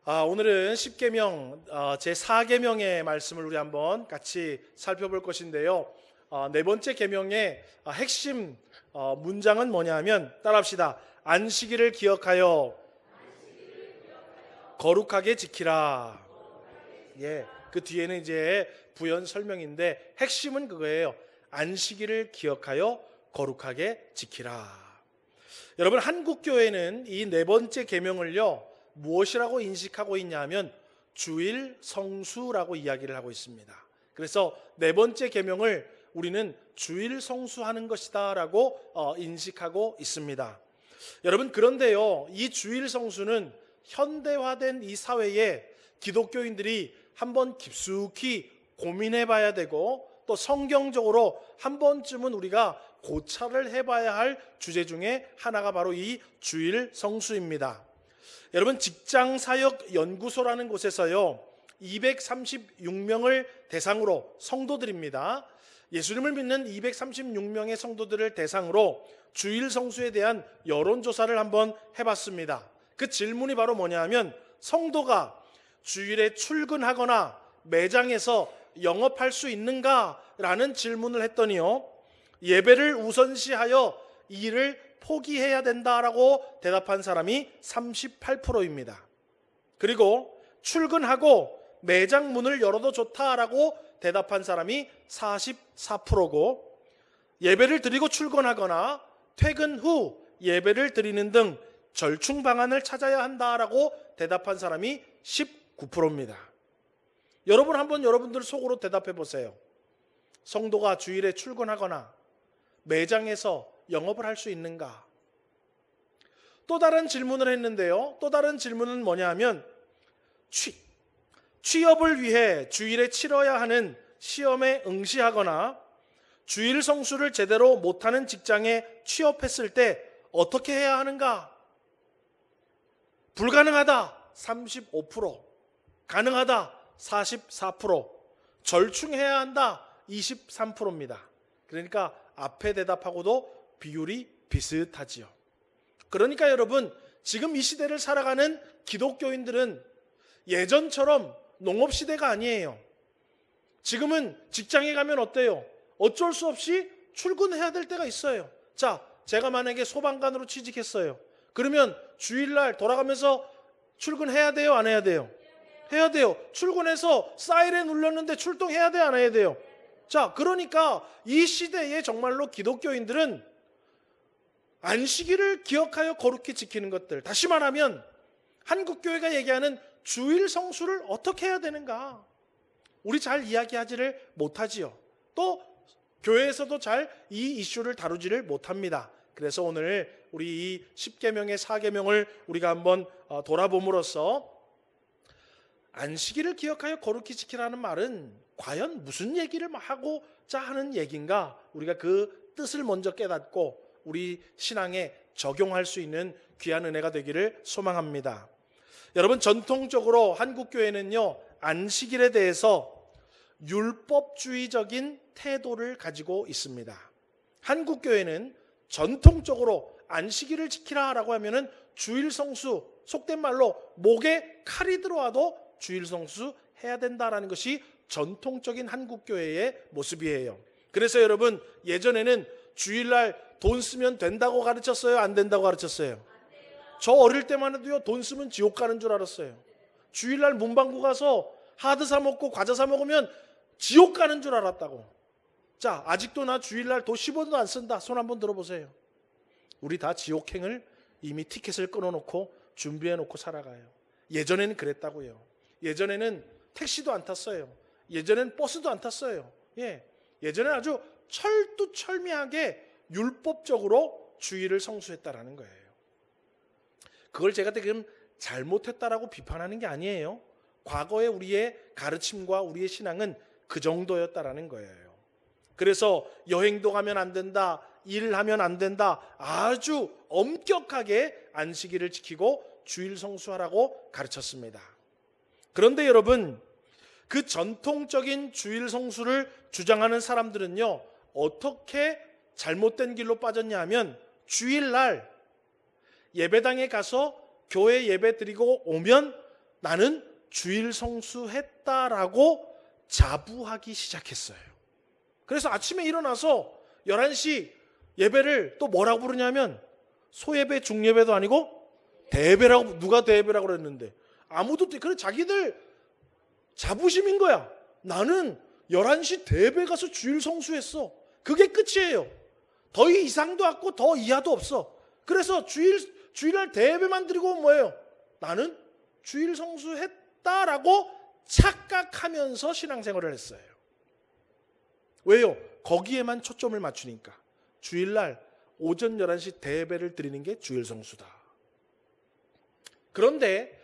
오늘은 십계명 제4계명의 말씀을 우리 한번 같이 살펴볼 것인데요. 네 번째 계명의 핵심 문장은 뭐냐면 따라합시다. 안식일을 기억하여 거룩하게 지키라. 그 뒤에는 이제 부연 설명인데 핵심은 그거예요. 안식일을 기억하여 거룩하게 지키라. 여러분, 한국 교회는 이 네 번째 계명을요 무엇이라고 인식하고 있냐면 주일 성수라고 이야기를 하고 있습니다. 그래서 네 번째 계명을 우리는 주일 성수하는 것이다 라고 인식하고 있습니다. 여러분, 그런데요, 이 주일 성수는 현대화된 이 사회에 기독교인들이 한번 깊숙이 고민해 봐야 되고, 또 성경적으로 한 번쯤은 우리가 고찰을 해봐야 할 주제 중에 하나가 바로 이 주일 성수입니다. 여러분, 직장사역연구소라는 곳에서요 236명을 대상으로, 성도들입니다, 예수님을 믿는 236명의 성도들을 대상으로 주일 성수에 대한 여론조사를 한번 해봤습니다. 그 질문이 바로 뭐냐면, 성도가 주일에 출근하거나 매장에서 영업할 수 있는가? 라는 질문을 했더니요, 예배를 우선시하여 이 일을 포기해야 된다라고 대답한 사람이 38%입니다. 그리고 출근하고 매장 문을 열어도 좋다라고 대답한 사람이 44%고, 예배를 드리고 출근하거나 퇴근 후 예배를 드리는 등 절충 방안을 찾아야 한다라고 대답한 사람이 19%입니다. 여러분, 한번 여러분들 속으로 대답해 보세요. 성도가 주일에 출근하거나 매장에서 영업을 할 수 있는가? 또 다른 질문을 했는데요, 또 다른 질문은 뭐냐면, 취업을 위해 주일에 치러야 하는 시험에 응시하거나 주일 성수를 제대로 못하는 직장에 취업했을 때 어떻게 해야 하는가? 불가능하다 35%, 가능하다 44%, 절충해야 한다 23%입니다. 그러니까 앞에 대답하고도 비율이 비슷하지요. 그러니까 여러분, 지금 이 시대를 살아가는 기독교인들은 예전처럼 농업시대가 아니에요. 지금은 직장에 가면 어때요? 어쩔 수 없이 출근해야 될 때가 있어요. 자, 제가 만약에 소방관으로 취직했어요. 그러면 주일날 돌아가면서 출근해야 돼요? 안 해야 돼요? 해야 돼요. 출근해서 사이렌 울렸는데 출동해야 돼요? 안 해야 돼요? 자, 그러니까 이 시대에 정말로 기독교인들은 안식일을 기억하여 거룩히 지키는 것들, 다시 말하면 한국교회가 얘기하는 주일 성수를 어떻게 해야 되는가, 우리 잘 이야기하지를 못하지요. 또 교회에서도 잘 이 이슈를 다루지를 못합니다. 그래서 오늘 우리 이 10계명의 4계명을 우리가 한번 돌아봄으로써 안식일을 기억하여 거룩히 지키라는 말은 과연 무슨 얘기를 하고자 하는 얘기인가, 우리가 그 뜻을 먼저 깨닫고 우리 신앙에 적용할 수 있는 귀한 은혜가 되기를 소망합니다. 여러분, 전통적으로 한국교회는요 안식일에 대해서 율법주의적인 태도를 가지고 있습니다. 한국교회는 전통적으로 안식일을 지키라라고 하면은 주일 성수, 속된 말로 목에 칼이 들어와도 주일 성수 해야 된다라는 것이 전통적인 한국교회의 모습이에요. 그래서 여러분, 예전에는 주일날 돈 쓰면 된다고 가르쳤어요? 안 된다고 가르쳤어요? 저 어릴 때만 해도요, 돈 쓰면 지옥 가는 줄 알았어요. 주일날 문방구 가서 하드 사 먹고 과자 사 먹으면 지옥 가는 줄 알았다고. 자, 아직도 나 주일날 돈 10원도 안 쓴다, 손 한번 들어보세요. 우리 다 지옥행을 이미 티켓을 끊어놓고 준비해놓고 살아가요. 예전에는 그랬다고요. 예전에는 택시도 안 탔어요. 예전에는 버스도 안 탔어요. 예전에는 아주 철두철미하게 율법적으로 주일을 성수했다라는 거예요. 그걸 제가 지금 잘못했다라고 비판하는 게 아니에요. 과거의 우리의 가르침과 우리의 신앙은 그 정도였다라는 거예요. 그래서 여행도 가면 안 된다, 일하면 안 된다, 아주 엄격하게 안식일을 지키고 주일 성수하라고 가르쳤습니다. 그런데 여러분, 그 전통적인 주일 성수를 주장하는 사람들은요 어떻게 잘못된 길로 빠졌냐 하면, 주일날 예배당에 가서 교회 예배 드리고 오면 나는 주일 성수했다라고 자부하기 시작했어요. 그래서 아침에 일어나서 11시 예배를 또 뭐라고 부르냐면 소예배, 중예배도 아니고 대예배라고. 누가 대예배라고 그랬는데 아무도. 그래, 자기들 자부심인 거야. 나는 11시 대예배 가서 주일 성수했어. 그게 끝이에요. 더 이상도 없고 더 이하도 없어. 그래서 주일날 대예배만 드리고 뭐예요? 나는 주일 성수했다라고 착각하면서 신앙생활을 했어요. 왜요? 거기에만 초점을 맞추니까. 주일날 오전 11시 대예배를 드리는 게 주일 성수다. 그런데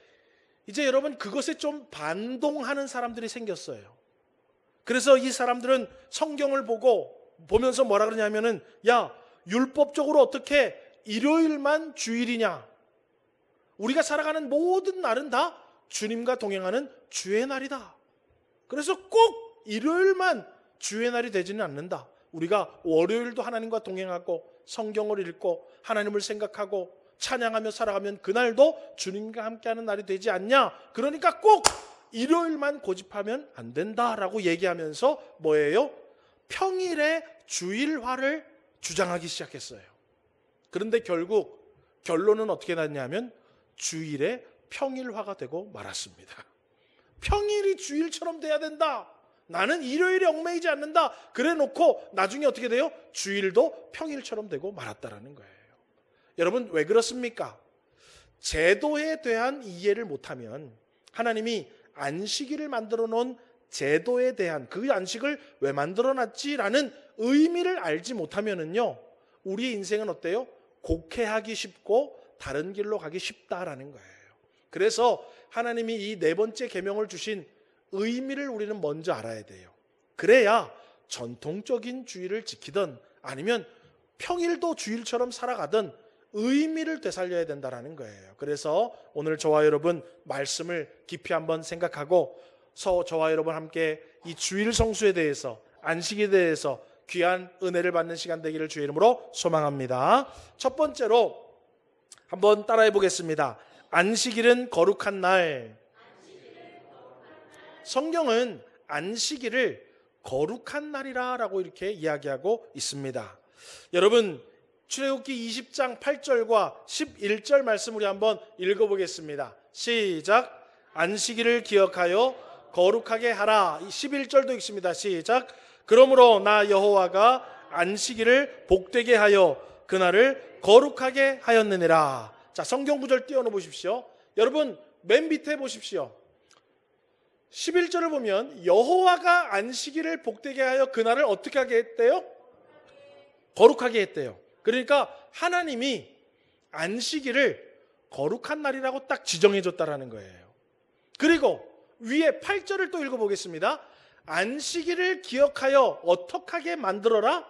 이제 여러분, 그것에 좀 반동하는 사람들이 생겼어요. 그래서 이 사람들은 성경을 보면서 뭐라 그러냐면은, 야, 율법적으로 어떻게 일요일만 주일이냐? 우리가 살아가는 모든 날은 다 주님과 동행하는 주의 날이다. 그래서 꼭 일요일만 주의 날이 되지는 않는다. 우리가 월요일도 하나님과 동행하고 성경을 읽고 하나님을 생각하고 찬양하며 살아가면 그날도 주님과 함께하는 날이 되지 않냐? 그러니까 꼭 일요일만 고집하면 안 된다라고 얘기하면서 뭐예요? 평일에 주일화를 주장하기 시작했어요. 그런데 결국 결론은 어떻게 났냐면 주일에 평일화가 되고 말았습니다. 평일이 주일처럼 돼야 된다. 나는 일요일에 얽매이지 않는다. 그래 놓고 나중에 어떻게 돼요? 주일도 평일처럼 되고 말았다라는 거예요. 여러분, 왜 그렇습니까? 제도에 대한 이해를 못하면, 하나님이 안식일을 만들어 놓은 제도에 대한, 그 안식을 왜 만들어 놨지라는 의미를 알지 못하면은요, 우리의 인생은 어때요? 곡해하기 쉽고 다른 길로 가기 쉽다라는 거예요. 그래서 하나님이 이 네 번째 계명을 주신 의미를 우리는 먼저 알아야 돼요. 그래야 전통적인 주일을 지키든 아니면 평일도 주일처럼 살아가든 의미를 되살려야 된다는 거예요. 그래서 오늘 저와 여러분 말씀을 깊이 한번 생각하고 저와 여러분 함께 이 주일 성수에 대해서, 안식에 대해서 귀한 은혜를 받는 시간 되기를 주의 이름으로 소망합니다. 첫 번째로 한번 따라해 보겠습니다. 안식일은 거룩한 날. 성경은 안식일을 거룩한 날이라고 이렇게 이야기하고 있습니다. 여러분, 출애굽기 20장 8절과 11절 말씀 우리 한번 읽어보겠습니다. 시작. 안식일을 기억하여 거룩하게 하라. 11절도 읽습니다. 시작. 그러므로 나 여호와가 안식일을 복되게 하여 그날을 거룩하게 하였느니라. 자, 성경 구절 띄워놓어 보십시오. 여러분, 맨 밑에 보십시오. 11절을 보면 여호와가 안식일을 복되게 하여 그날을 어떻게 하게 했대요? 거룩하게 했대요. 그러니까 하나님이 안식일을 거룩한 날이라고 딱 지정해 줬다라는 거예요. 그리고 위에 8절을 또 읽어보겠습니다. 안식일을 기억하여 어떻게 만들어라?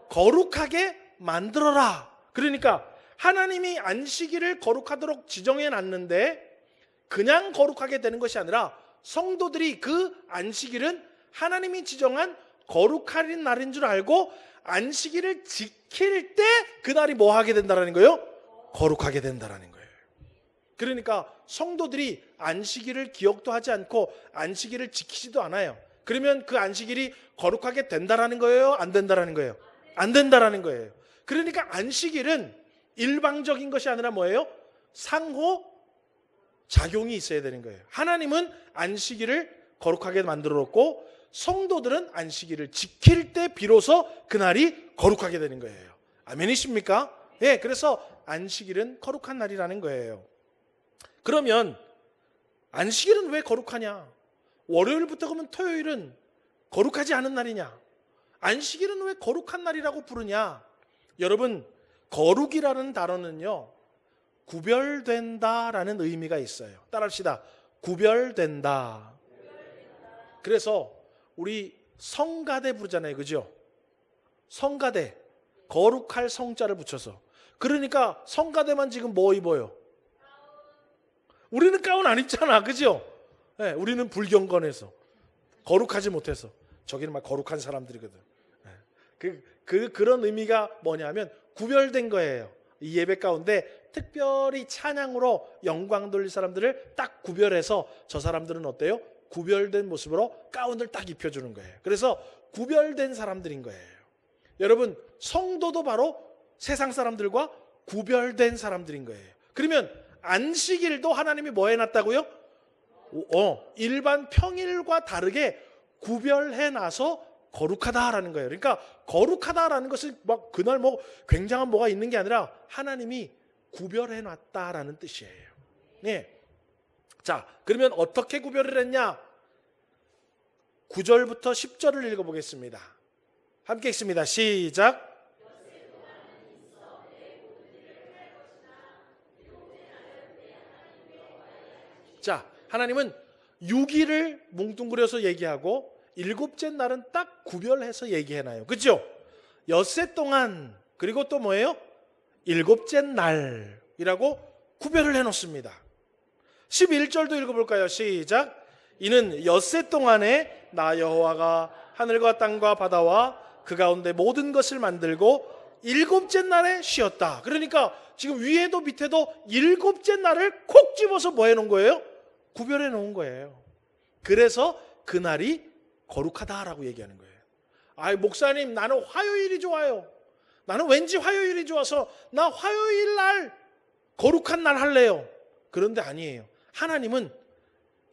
거룩하게 만들어라. 그러니까 하나님이 안식일을 거룩하도록 지정해 놨는데 그냥 거룩하게 되는 것이 아니라 성도들이 그 안식일은 하나님이 지정한 거룩한 날인 줄 알고 안식일을 지킬 때 그날이 뭐 하게 된다는 거예요? 거룩하게 된다는 거예요. 그러니까 성도들이 안식일을 기억도 하지 않고 안식일을 지키지도 않아요. 그러면 그 안식일이 거룩하게 된다는 거예요? 안 된다는 거예요? 안 된다는 거예요. 그러니까 안식일은 일방적인 것이 아니라 뭐예요? 상호 작용이 있어야 되는 거예요. 하나님은 안식일을 거룩하게 만들어 놓고 성도들은 안식일을 지킬 때 비로소 그날이 거룩하게 되는 거예요. 아멘이십니까? 예, 그래서 안식일은 거룩한 날이라는 거예요. 그러면 안식일은 왜 거룩하냐? 월요일부터 그러면 토요일은 거룩하지 않은 날이냐? 안식일은 왜 거룩한 날이라고 부르냐? 여러분, 거룩이라는 단어는요, 구별된다라는 의미가 있어요. 따라합시다. 구별된다. 그래서 우리 성가대 부르잖아요. 그죠? 성가대. 거룩할 성자를 붙여서. 그러니까 성가대만 지금 뭐 입어요? 우리는 가운 안 입잖아. 그죠? 네, 우리는 불경건해서. 거룩하지 못해서. 저기는 막 거룩한 사람들이거든. 네. 그런 의미가 뭐냐면 구별된 거예요. 이 예배 가운데 특별히 찬양으로 영광 돌릴 사람들을 딱 구별해서 저 사람들은 어때요? 구별된 모습으로 가운을 딱 입혀주는 거예요. 그래서 구별된 사람들인 거예요. 여러분, 성도도 바로 세상 사람들과 구별된 사람들인 거예요. 그러면 안식일도 하나님이 뭐 해놨다고요? 일반 평일과 다르게 구별해놔서 거룩하다라는 거예요. 그러니까 거룩하다라는 것은 막 그날 뭐 굉장한 뭐가 있는 게 아니라 하나님이 구별해놨다라는 뜻이에요. 네. 자, 그러면 어떻게 구별을 했냐? 9절부터 10절을 읽어보겠습니다. 함께 읽습니다. 시작. 자, 하나님은 6일을 뭉뚱그려서 얘기하고 7째 날은 딱 구별해서 얘기해놔요. 그렇죠? 엿새 동안, 그리고 또 뭐예요? 7째 날이라고 구별을 해놓습니다. 11절도 읽어볼까요? 시작. 이는 엿새 동안에 나 여호와가 하늘과 땅과 바다와 그 가운데 모든 것을 만들고 7째 날에 쉬었다. 그러니까 지금 위에도 밑에도 7째 날을 콕 집어서 뭐 해놓은 거예요? 구별해 놓은 거예요. 그래서 그날이 거룩하다라고 얘기하는 거예요. 아이, 목사님, 나는 화요일이 좋아요. 나는 왠지 화요일이 좋아서 나 화요일 날 거룩한 날 할래요. 그런데 아니에요. 하나님은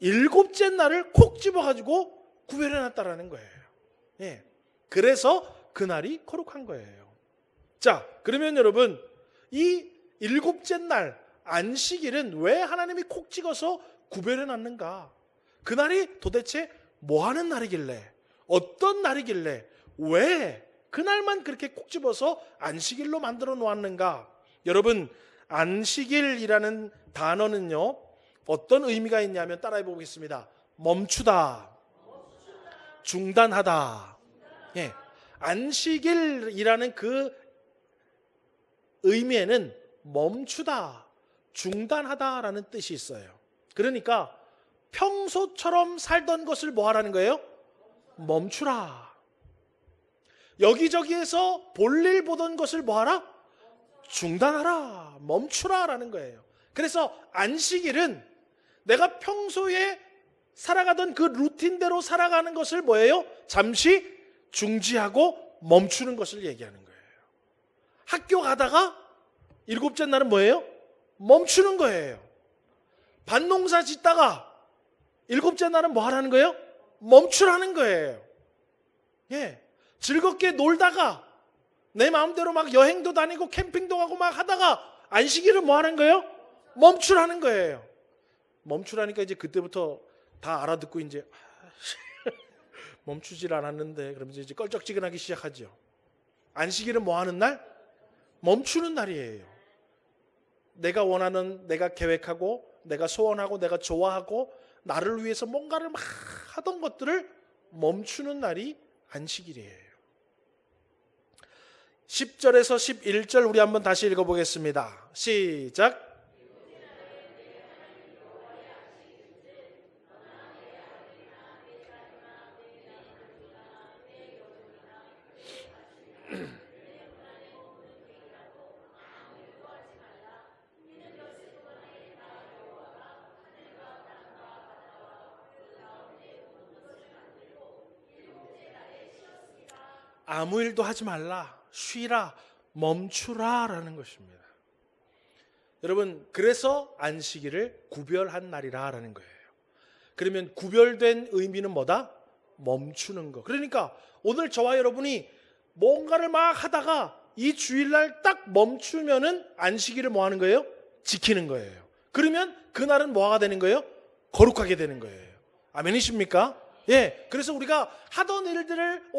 7째 날을 콕 집어가지고 구별해놨다라는 거예요. 예. 그래서 그날이 거룩한 거예요. 자, 그러면 여러분, 이 7째 날 안식일은 왜 하나님이 콕 찍어서 구별해놨는가? 그날이 도대체 뭐 하는 날이길래, 어떤 날이길래, 왜 그날만 그렇게 콕 집어서 안식일로 만들어 놓았는가? 여러분, 안식일이라는 단어는요, 어떤 의미가 있냐면 따라해 보겠습니다. 멈추다, 중단하다. 예, 안식일이라는 그 의미에는 멈추다, 중단하다라는 뜻이 있어요. 그러니까 평소처럼 살던 것을 뭐 하라는 거예요? 멈추라. 여기저기에서 볼일 보던 것을 뭐 하라? 중단하라, 멈추라라는 거예요. 그래서 안식일은 내가 평소에 살아가던 그 루틴대로 살아가는 것을 뭐예요? 잠시 중지하고 멈추는 것을 얘기하는 거예요. 학교 가다가 7째 날은 뭐예요? 멈추는 거예요. 밭농사 짓다가 7째 날은 뭐 하라는 거예요? 멈추라는 거예요. 예. 즐겁게 놀다가 내 마음대로 막 여행도 다니고 캠핑도 가고 막 하다가 안식일은 뭐 하는 거예요? 멈추라는 거예요. 멈추라니까 이제 그때부터 다 알아듣고 이제 멈추질 않았는데 그러면서 이제 껄쩍지근하기 시작하죠. 안식일은 뭐 하는 날? 멈추는 날이에요. 내가 원하는, 내가 계획하고, 내가 소원하고, 내가 좋아하고, 나를 위해서 뭔가를 막 하던 것들을 멈추는 날이 안식일이에요. 10절에서 11절 우리 한번 다시 읽어보겠습니다. 시작. 아무 일도 하지 말라, 쉬라, 멈추라 라는 것입니다. 여러분, 그래서 안식일을 구별한 날이라는 거예요. 그러면 구별된 의미는 뭐다? 멈추는 거. 그러니까 오늘 저와 여러분이 뭔가를 막 하다가 이 주일날 딱 멈추면은 안식일을 뭐 하는 거예요? 지키는 거예요. 그러면 그날은 뭐가 되는 거예요? 거룩하게 되는 거예요. 아멘이십니까? 예. 그래서 우리가 하던 일들을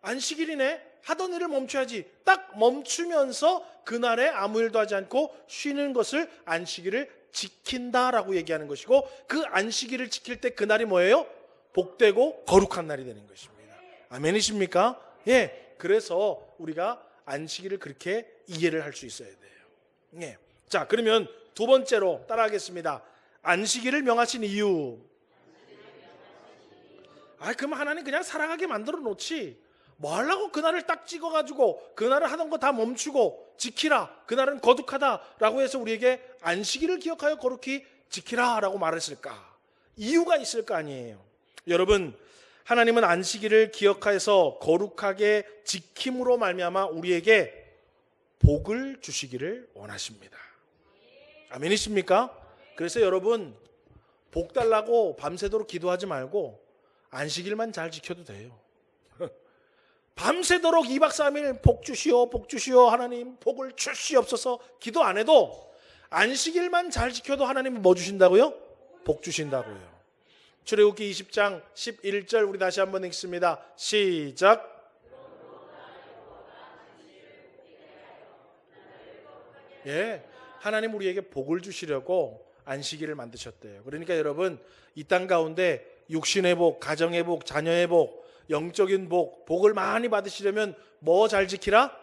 안식일이네, 하던 일을 멈춰야지, 딱 멈추면서 그날에 아무 일도 하지 않고 쉬는 것을 안식일을 지킨다라고 얘기하는 것이고, 그 안식일을 지킬 때 그날이 뭐예요? 복되고 거룩한 날이 되는 것입니다. 아멘이십니까? 예. 그래서 우리가 안식일을 그렇게 이해를 할 수 있어야 돼요. 예. 자, 그러면 두 번째로 따라하겠습니다. 안식일을 명하신 이유. 그럼 하나님 그냥 살아가게 만들어 놓지 뭐 하려고 그날을 딱 찍어가지고 그날을 하던 거 다 멈추고 지키라, 그날은 거룩하다라고 해서 우리에게 안식일을 기억하여 거룩히 지키라라고 말했을까? 이유가 있을 거 아니에요. 여러분, 하나님은 안식일을 기억하여서 거룩하게 지킴으로 말미암아 우리에게 복을 주시기를 원하십니다. 아멘이십니까? 그래서 여러분, 복 달라고 밤새도록 기도하지 말고 안식일만 잘 지켜도 돼요. 밤새도록 2박 3일 복 주시오, 복 주시오, 하나님 복을 주시옵소서 기도 안 해도 안식일만 잘 지켜도 하나님은 뭐 주신다고요? 복 주신다고요. 출애굽기 20장 11절 우리 다시 한번 읽습니다. 시작. 예, 하나님 우리에게 복을 주시려고 안식일을 만드셨대요. 그러니까 여러분, 이 땅 가운데 육신의 복, 가정의 복, 자녀의 복, 영적인 복, 복을 많이 받으시려면 뭐 잘 지키라?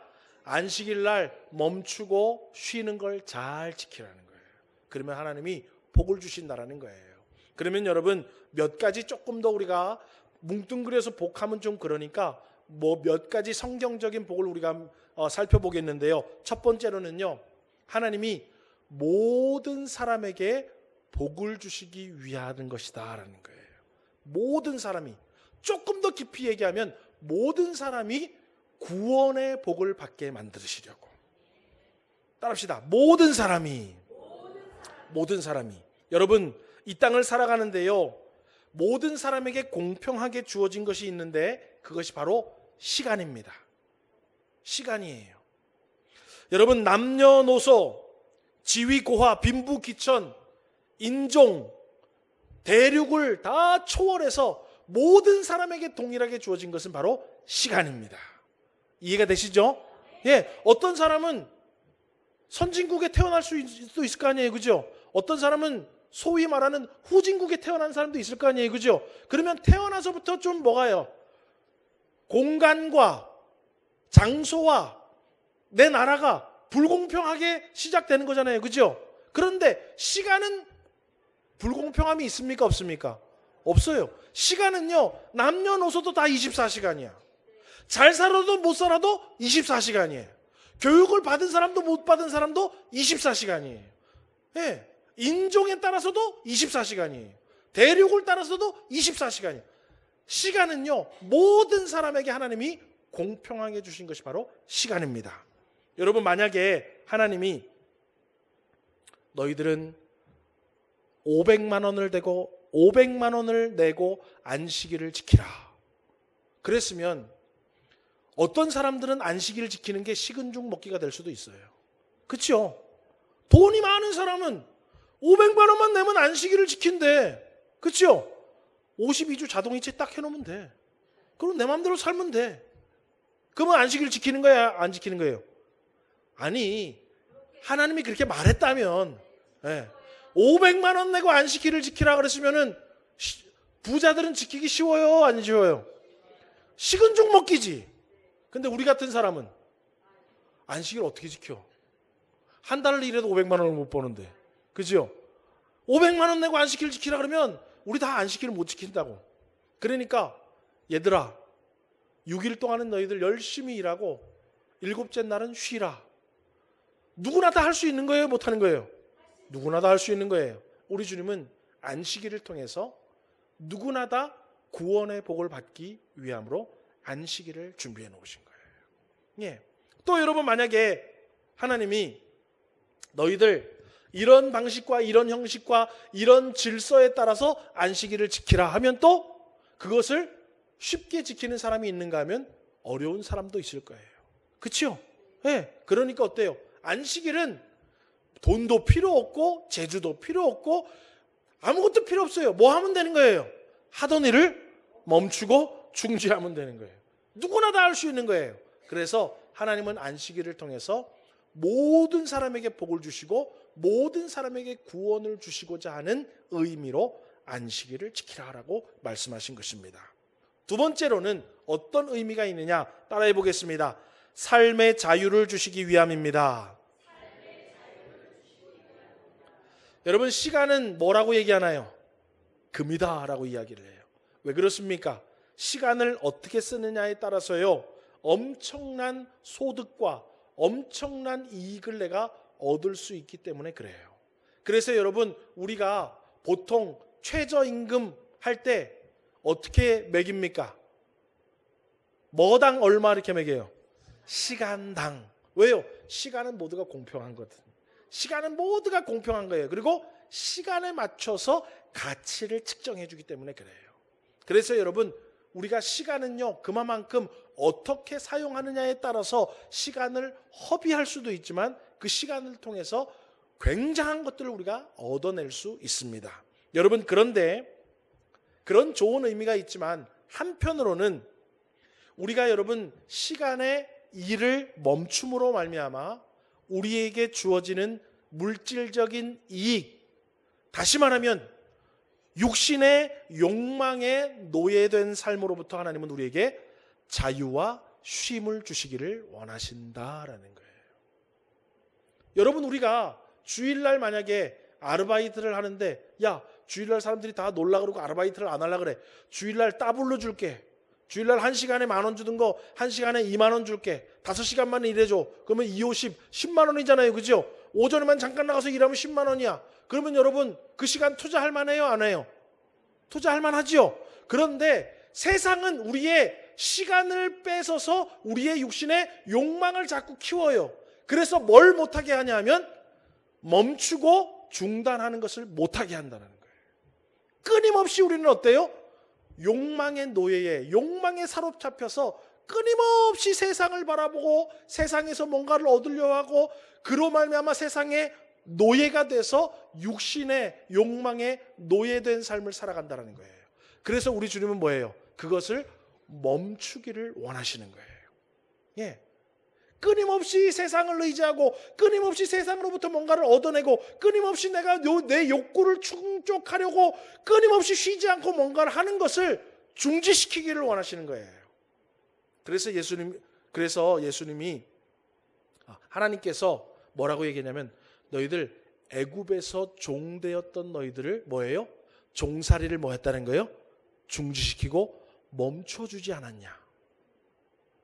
안식일 날 멈추고 쉬는 걸 잘 지키라는 거예요. 그러면 하나님이 복을 주신다라는 거예요. 그러면 여러분, 몇 가지 조금 더 우리가 뭉뚱그려서 복하면 좀 그러니까 뭐 몇 가지 성경적인 복을 우리가 살펴보겠는데요. 첫 번째로는요, 하나님이 모든 사람에게 복을 주시기 위하는 것이다라는 거예요. 모든 사람이, 조금 더 깊이 얘기하면 모든 사람이 구원의 복을 받게 만드시려고. 따라합시다. 모든 사람이. 여러분, 이 땅을 살아가는데요, 모든 사람에게 공평하게 주어진 것이 있는데 그것이 바로 시간입니다. 시간이에요. 여러분, 남녀노소, 지위고하, 빈부귀천, 인종, 대륙을 다 초월해서 모든 사람에게 동일하게 주어진 것은 바로 시간입니다. 이해가 되시죠? 예, 어떤 사람은 선진국에 태어날 수도 있을 거 아니에요, 그죠? 어떤 사람은 소위 말하는 후진국에 태어난 사람도 있을 거 아니에요, 그죠? 그러면 태어나서부터 좀 뭐가요? 공간과 장소와 내 나라가 불공평하게 시작되는 거잖아요, 그죠? 그런데 시간은 불공평함이 있습니까, 없습니까? 없어요. 시간은요, 남녀노소도 다 24시간이야. 잘 살아도 못 살아도 24시간이에요. 교육을 받은 사람도 못 받은 사람도 24시간이에요. 예. 인종에 따라서도 24시간이에요. 대륙을 따라서도 24시간이에요. 시간은요, 모든 사람에게 하나님이 공평하게 주신 것이 바로 시간입니다. 여러분, 만약에 하나님이 너희들은 500만 원을 내고 안식일을 지키라, 그랬으면 어떤 사람들은 안식일을 지키는 게 식은 죽 먹기가 될 수도 있어요. 그렇죠? 돈이 많은 사람은 500만 원만 내면 안식일을 지킨대. 그렇죠? 52주 자동이체 딱 해놓으면 돼. 그럼 내 마음대로 살면 돼. 그러면 안식일 지키는 거야, 안 지키는 거예요? 아니, 하나님이 그렇게 말했다면, 예, 500만 원 내고 안식일을 지키라 그랬으면은 부자들은 지키기 쉬워요, 안 쉬워요? 식은 죽 먹기지. 근데 우리 같은 사람은 안식일 어떻게 지켜? 한 달을 일해도 500만 원을 못 버는데, 그죠? 500만 원 내고 안식일 지키라 그러면 우리 다 안식일을 못 지킨다고. 그러니까 얘들아, 6일 동안은 너희들 열심히 일하고 7째 날은 쉬라. 누구나 다 할 수 있는 거예요, 못 하는 거예요? 누구나 다 할 수 있는 거예요. 우리 주님은 안식일을 통해서 누구나 다 구원의 복을 받기 위함으로 안식일을 준비해 놓으신 거예요. 예. 또 여러분, 만약에 하나님이 너희들 이런 방식과 이런 형식과 이런 질서에 따라서 안식일을 지키라 하면 또 그것을 쉽게 지키는 사람이 있는가 하면 어려운 사람도 있을 거예요. 그렇죠? 예. 그러니까 어때요? 안식일은 돈도 필요 없고 재주도 필요 없고 아무것도 필요 없어요. 뭐 하면 되는 거예요? 하던 일을 멈추고 중지하면 되는 거예요. 누구나 다 할 수 있는 거예요. 그래서 하나님은 안식일을 통해서 모든 사람에게 복을 주시고 모든 사람에게 구원을 주시고자 하는 의미로 안식일을 지키라라고 말씀하신 것입니다. 두 번째로는 어떤 의미가 있느냐, 따라해 보겠습니다. 삶의 자유를 주시기 위함입니다. 여러분, 시간은 뭐라고 얘기하나요? 금이다 라고 이야기를 해요. 왜 그렇습니까? 시간을 어떻게 쓰느냐에 따라서요, 엄청난 소득과 엄청난 이익을 내가 얻을 수 있기 때문에 그래요. 그래서 여러분, 우리가 보통 최저임금 할 때 어떻게 매깁니까? 뭐당 얼마 이렇게 매겨요? 시간당. 왜요? 시간은 모두가 공평한 거든. 시간은 모두가 공평한 거예요. 그리고 시간에 맞춰서 가치를 측정해 주기 때문에 그래요. 그래서 여러분, 우리가 시간은요, 그만큼 어떻게 사용하느냐에 따라서 시간을 허비할 수도 있지만 그 시간을 통해서 굉장한 것들을 우리가 얻어낼 수 있습니다. 여러분, 그런데 그런 좋은 의미가 있지만 한편으로는 우리가 여러분 시간의 일을 멈춤으로 말미암아 우리에게 주어지는 물질적인 이익, 다시 말하면 육신의 욕망에 노예된 삶으로부터 하나님은 우리에게 자유와 쉼을 주시기를 원하신다라는 거예요. 여러분, 우리가 주일날 만약에 아르바이트를 하는데, 야, 주일날 사람들이 다 놀라 그러고 아르바이트를 안 하려 그래. 주일날 따블로 줄게. 주일날 1시간에 10,000원 주던 거 1시간에 20,000원 줄게. 5시간만 일해줘. 그러면 250, 10만 원이잖아요. 그죠? 오전에만 잠깐 나가서 일하면 10만 원이야. 그러면 여러분, 그 시간 투자할 만해요? 안 해요? 투자할 만하죠. 그런데 세상은 우리의 시간을 뺏어서 우리의 육신의 욕망을 자꾸 키워요. 그래서 뭘 못하게 하냐면 멈추고 중단하는 것을 못하게 한다는 거예요. 끊임없이 우리는 어때요? 욕망의 노예에, 욕망에 사로잡혀서 끊임없이 세상을 바라보고 세상에서 뭔가를 얻으려 하고, 그로 말미암아 세상의 노예가 돼서 육신의 욕망에 노예된 삶을 살아간다는 거예요. 그래서 우리 주님은 뭐예요? 그것을 멈추기를 원하시는 거예요. 예. 끊임없이 세상을 의지하고 끊임없이 세상으로부터 뭔가를 얻어내고 끊임없이 내가 내 욕구를 충족하려고 끊임없이 쉬지 않고 뭔가를 하는 것을 중지시키기를 원하시는 거예요. 그래서 예수님이 하나님께서 뭐라고 얘기했냐면, 너희들 애굽에서 종되었던 너희들을 뭐예요? 종살이를 뭐 했다는 거예요? 중지시키고 멈춰주지 않았냐.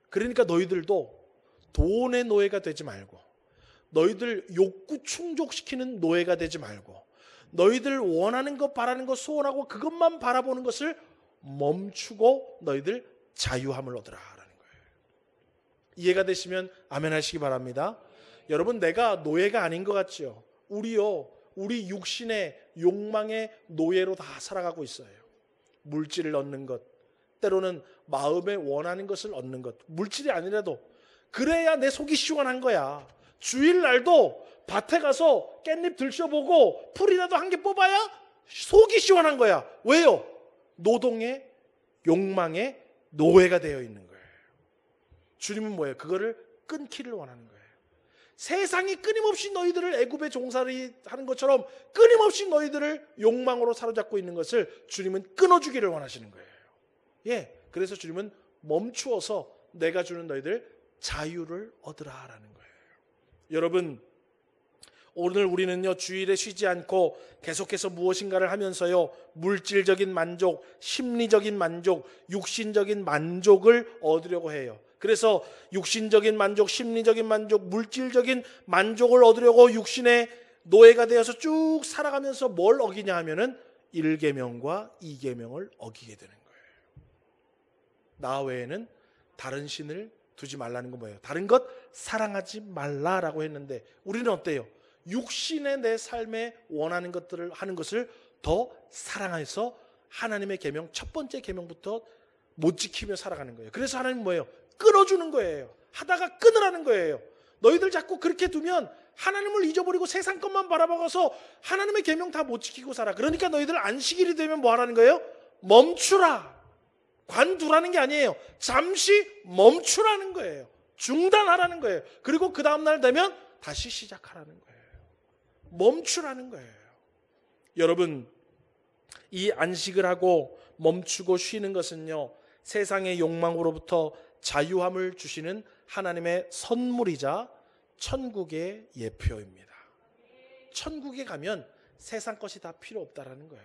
그러니까 너희들도 돈의 노예가 되지 말고, 너희들 욕구 충족시키는 노예가 되지 말고, 너희들 원하는 것, 바라는 것, 소원하고 그것만 바라보는 것을 멈추고 너희들 자유함을 얻으라라는 거예요. 이해가 되시면 아멘 하시기 바랍니다. 여러분, 내가 노예가 아닌 것 같죠? 우리 육신의 욕망의 노예로 다 살아가고 있어요. 물질을 얻는 것, 때로는 마음에 원하는 것을 얻는 것, 물질이 아니라도 그래야 내 속이 시원한 거야. 주일날도 밭에 가서 깻잎 들춰보고 풀이라도 한 개 뽑아야 속이 시원한 거야. 왜요? 노동의 욕망의 노예가 되어 있는 거예요. 주님은 뭐예요? 그거를 끊기를 원하는 거예요. 세상이 끊임없이 너희들을 애굽의 종살이 하는 것처럼 끊임없이 너희들을 욕망으로 사로잡고 있는 것을 주님은 끊어주기를 원하시는 거예요. 예, 그래서 주님은 멈추어서 내가 주는 너희들 자유를 얻으라라는 거예요. 여러분, 오늘 우리는요, 주일에 쉬지 않고 계속해서 무엇인가를 하면서요, 물질적인 만족, 심리적인 만족, 육신적인 만족을 얻으려고 해요. 그래서 육신적인 만족, 심리적인 만족, 물질적인 만족을 얻으려고 육신의 노예가 되어서 쭉 살아가면서 뭘 어기냐 하면은 1계명과 2계명을 어기게 되는 거예요. 나 외에는 다른 신을 두지 말라는 건 뭐예요? 다른 것 사랑하지 말라라고 했는데 우리는 어때요? 육신의 내 삶에 원하는 것들을 하는 것을 더 사랑해서 하나님의 계명, 첫 번째 계명부터 못 지키며 살아가는 거예요. 그래서 하나님은 뭐예요? 끊어주는 거예요. 하다가 끊으라는 거예요. 너희들 자꾸 그렇게 두면 하나님을 잊어버리고 세상 것만 바라봐서 하나님의 계명 다 못 지키고 살아. 그러니까 너희들 안식일이 되면 뭐 하라는 거예요? 멈추라. 관두라는 게 아니에요. 잠시 멈추라는 거예요. 중단하라는 거예요. 그리고 그 다음날 되면 다시 시작하라는 거예요. 멈추라는 거예요. 여러분, 이 안식을 하고 멈추고 쉬는 것은요, 세상의 욕망으로부터 자유함을 주시는 하나님의 선물이자 천국의 예표입니다. 천국에 가면 세상 것이 다 필요 없다라는 거예요.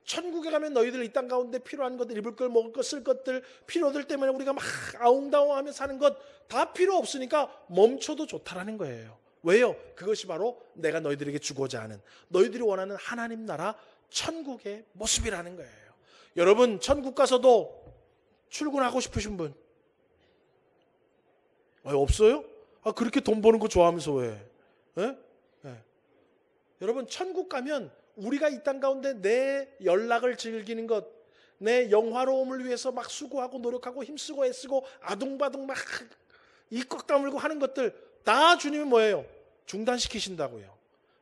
천국에 가면 너희들 이 땅 가운데 필요한 것들, 입을 것, 먹을 것, 쓸 것들, 필요들 때문에 우리가 막 아웅다웅하며 사는 것 다 필요 없으니까 멈춰도 좋다라는 거예요. 왜요? 그것이 바로 내가 너희들에게 주고자 하는, 너희들이 원하는 하나님 나라 천국의 모습이라는 거예요. 여러분, 천국 가서도 출근하고 싶으신 분 없어요? 그렇게 돈 버는 거 좋아하면서 왜? 예? 예. 여러분, 천국 가면 우리가 이 땅 가운데 내 연락을 즐기는 것, 내 영화로움을 위해서 막 수고하고 노력하고 힘쓰고 애쓰고 아둥바둥 막 이 꽉 다물고 하는 것들 다 주님이 뭐예요? 중단시키신다고요.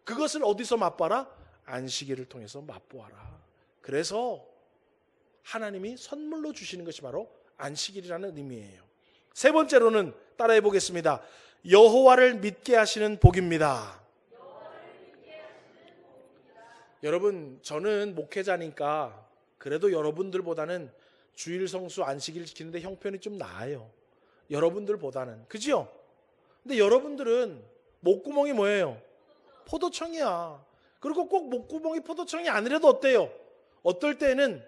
그것을 어디서 맛봐라? 안식일을 통해서 맛보아라. 그래서 하나님이 선물로 주시는 것이 바로 안식일이라는 의미예요. 세 번째로는 따라해 보겠습니다. 여호와를 믿게 하시는 복입니다. 여러분, 저는 목회자니까 그래도 여러분들보다는 주일 성수 안식일 지키는데 형편이 좀 나아요. 여러분들보다는. 그죠? 근데 여러분들은 목구멍이 뭐예요? 포도청이야. 그리고 꼭 목구멍이 포도청이 아니라도 어때요? 어떨 때는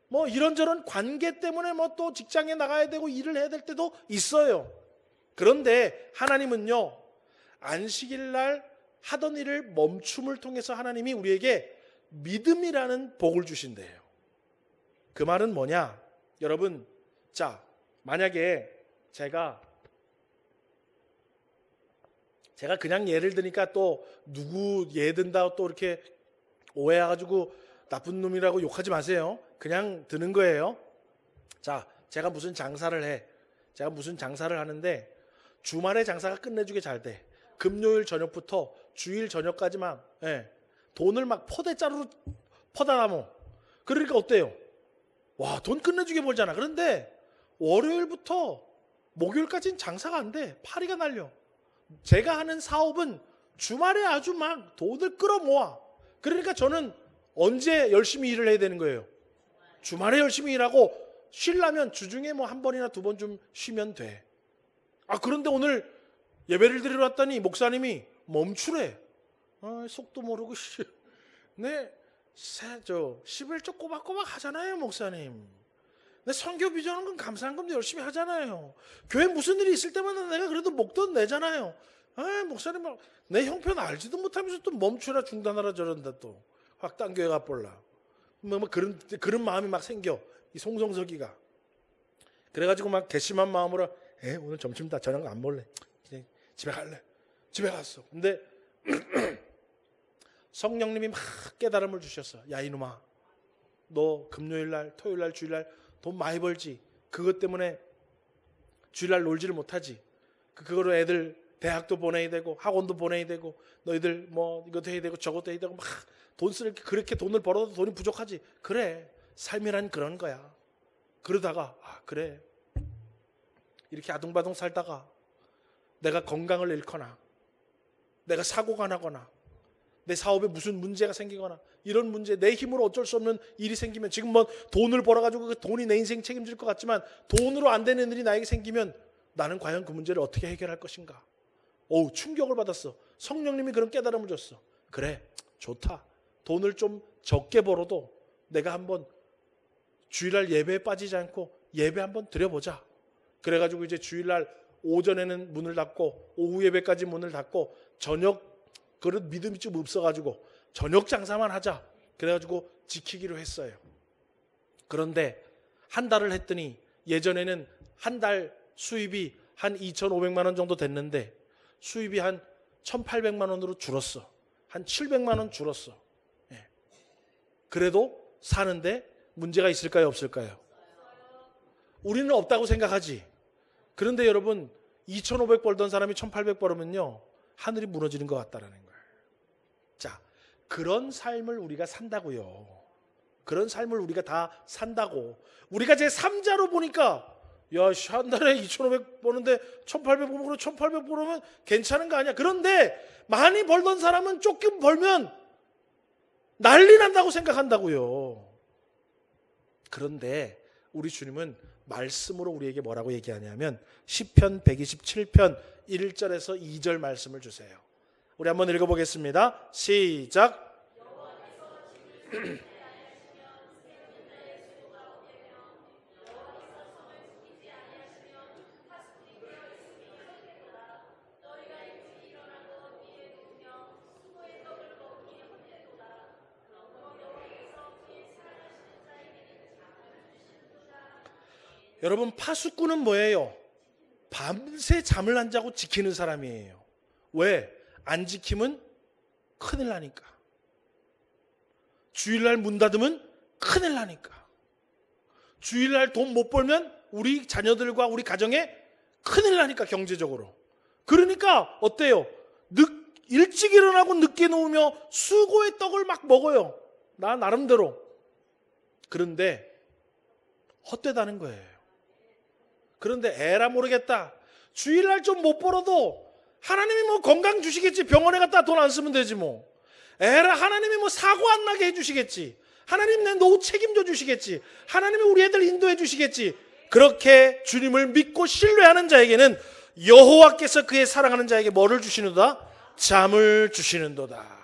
뭐 이런저런 관계 때문에 뭐 또 직장에 나가야 되고 일을 해야 될 때도 있어요. 그런데 하나님은요, 안식일 날 하던 일을 멈춤을 통해서 하나님이 우리에게 믿음이라는 복을 주신대요. 그 말은 뭐냐? 여러분, 자, 만약에 제가 그냥 예를 드니까 또 누구 예 든다 또 이렇게 오해해가지고 나쁜 놈이라고 욕하지 마세요. 그냥 드는 거예요. 자, 제가 무슨 장사를 해. 제가 무슨 장사를 하는데 주말에 장사가 끝내주게 잘 돼. 금요일 저녁부터 주일 저녁까지만 돈을 막 포대자루로 퍼다 담어. 그러니까 어때요? 와, 돈 끝내주게 벌잖아. 그런데 월요일부터 목요일까지는 장사가 안 돼. 파리가 날려. 제가 하는 사업은 주말에 아주 막 돈을 끌어모아. 그러니까 저는 언제 열심히 일을 해야 되는 거예요? 주말에 열심히 일하고 쉬려면 주중에 뭐 한 번이나 두 번 좀 쉬면 돼. 그런데 오늘 예배를 드리러 왔더니 목사님이 멈추래. 속도 모르고 네, 11조 꼬박꼬박 하잖아요, 목사님. 내 선교 비전하는 건 감사한 건데 열심히 하잖아요. 교회 무슨 일이 있을 때마다 내가 그래도 목돈 내잖아요. 목사님 내 형편 알지도 못하면서 또 멈추라 중단하라 저런다 또 확 당겨야 가볼라. 뭐 그런 마음이 막 생겨. 이 송성석이가. 그래가지고 막 괘씸한 마음으로 오늘 점심 다 저녁 안 먹을래. 그냥 집에 갈래. 집에 갔어. 근데 성령님이 막 깨달음을 주셨어. 야, 이놈아, 너 금요일날 토요일날 주일날 돈 많이 벌지. 그것 때문에 주일날 놀지를 못하지. 그거로 애들 대학도 보내야 되고 학원도 보내야 되고 너희들 뭐 이것도 해야 되고 저것도 해야 되고 막 돈 쓸 그렇게 돈을 벌어도 돈이 부족하지. 그래, 삶이란 그런 거야. 그러다가 그래, 이렇게 아둥바둥 살다가 내가 건강을 잃거나 내가 사고가 나거나 내 사업에 무슨 문제가 생기거나 이런 문제, 내 힘으로 어쩔 수 없는 일이 생기면, 지금 뭐 돈을 벌어가지고 그 돈이 내 인생 책임질 것 같지만 돈으로 안 되는 일이 나에게 생기면 나는 과연 그 문제를 어떻게 해결할 것인가? 충격을 받았어. 성령님이 그런 깨달음을 줬어. 그래, 좋다. 돈을 좀 적게 벌어도 내가 한번 주일날 예배에 빠지지 않고 예배 한번 드려보자. 그래가지고 이제 주일날 오전에는 문을 닫고 오후 예배까지 문을 닫고 저녁, 그런 믿음이 좀 없어가지고 저녁 장사만 하자. 그래가지고 지키기로 했어요. 그런데 한 달을 했더니 예전에는 한 달 수입이 한 2,500만 원 정도 됐는데 수입이 한 1,800만 원으로 줄었어. 한 700만 원 줄었어. 그래도 사는데 문제가 있을까요, 없을까요? 우리는 없다고 생각하지. 그런데 여러분, 2,500 벌던 사람이 1,800 벌으면요, 하늘이 무너지는 것 같다라는 거예요. 자, 그런 삶을 우리가 산다고요. 그런 삶을 우리가 다 산다고. 우리가 제 3자로 보니까 야, 한 달에 2,500 버는데 1,800 벌면 1,800 벌으면 괜찮은 거 아니야. 그런데 많이 벌던 사람은 조금 벌면 난리 난다고 생각한다고요. 그런데 우리 주님은 말씀으로 우리에게 뭐라고 얘기하냐면 시편 127편 1절에서 2절 말씀을 주세요. 우리 한번 읽어보겠습니다. 시작. 여러분, 파수꾼은 뭐예요? 밤새 잠을 안 자고 지키는 사람이에요. 왜? 안 지키면 큰일 나니까. 주일날 문 닫으면 큰일 나니까. 주일날 돈 못 벌면 우리 자녀들과 우리 가정에 큰일 나니까, 경제적으로. 그러니까 어때요? 일찍 일어나고 늦게 누우며 수고의 떡을 막 먹어요. 나 나름대로. 그런데 헛되다는 거예요. 그런데 에라 모르겠다. 주일날 좀 못 벌어도 하나님이 뭐 건강 주시겠지. 병원에 갔다 돈 안 쓰면 되지 뭐. 에라, 하나님이 뭐 사고 안 나게 해주시겠지. 하나님 내 노후 책임져 주시겠지. 하나님이 우리 애들 인도해 주시겠지. 그렇게 주님을 믿고 신뢰하는 자에게는 여호와께서 그의 사랑하는 자에게 뭐를 주시는도다? 잠을 주시는도다.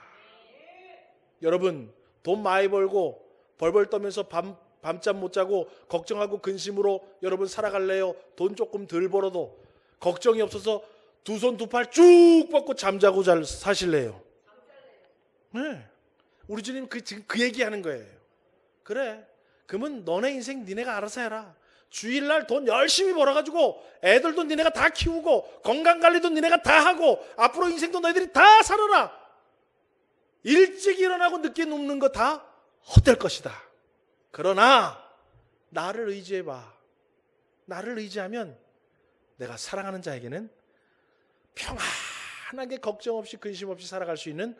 여러분, 돈 많이 벌고 벌벌 떠면서 밤잠 못 자고 걱정하고 근심으로 여러분 살아갈래요? 돈 조금 덜 벌어도 걱정이 없어서 두 손 두 팔 쭉 뻗고 잠자고 잘 사실래요? 네. 우리 주님 지금 그 얘기하는 거예요. 그래, 그러면 너네 인생 니네가 알아서 해라. 주일날 돈 열심히 벌어가지고 애들도 니네가 다 키우고 건강관리도 니네가 다 하고 앞으로 인생도 너희들이 다 살아라. 일찍 일어나고 늦게 눕는 거 다 헛될 것이다. 그러나 나를 의지해봐. 나를 의지하면 내가 사랑하는 자에게는 평안하게 걱정 없이 근심 없이 살아갈 수 있는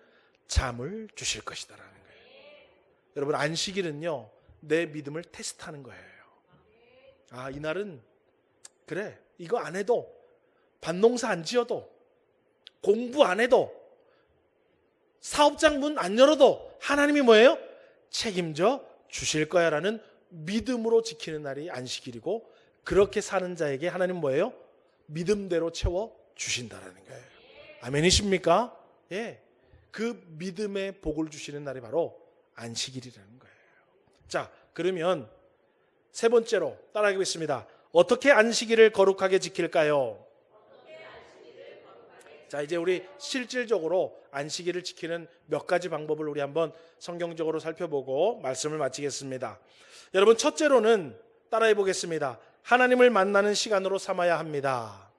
잠을 주실 것이다라는 거예요. 여러분, 안식일은요, 내 믿음을 테스트하는 거예요. 아, 이날은 그래, 이거 안 해도, 밭농사 안 지어도, 공부 안 해도, 사업장 문 안 열어도 하나님이 뭐예요? 책임져 주실 거야 라는 믿음으로 지키는 날이 안식일이고, 그렇게 사는 자에게 하나님 뭐예요? 믿음대로 채워 주신다라는 거예요. 아멘이십니까? 예, 그 믿음의 복을 주시는 날이 바로 안식일이라는 거예요. 자, 그러면 세 번째로 따라하겠습니다. 어떻게 안식일을 거룩하게 지킬까요? 자, 이제 우리 실질적으로 안식일을 지키는 몇 가지 방법을 우리 한번 성경적으로 살펴보고 말씀을 마치겠습니다. 여러분, 첫째로는 따라해 보겠습니다. 하나님을 만나는 시간으로 삼아야 합니다.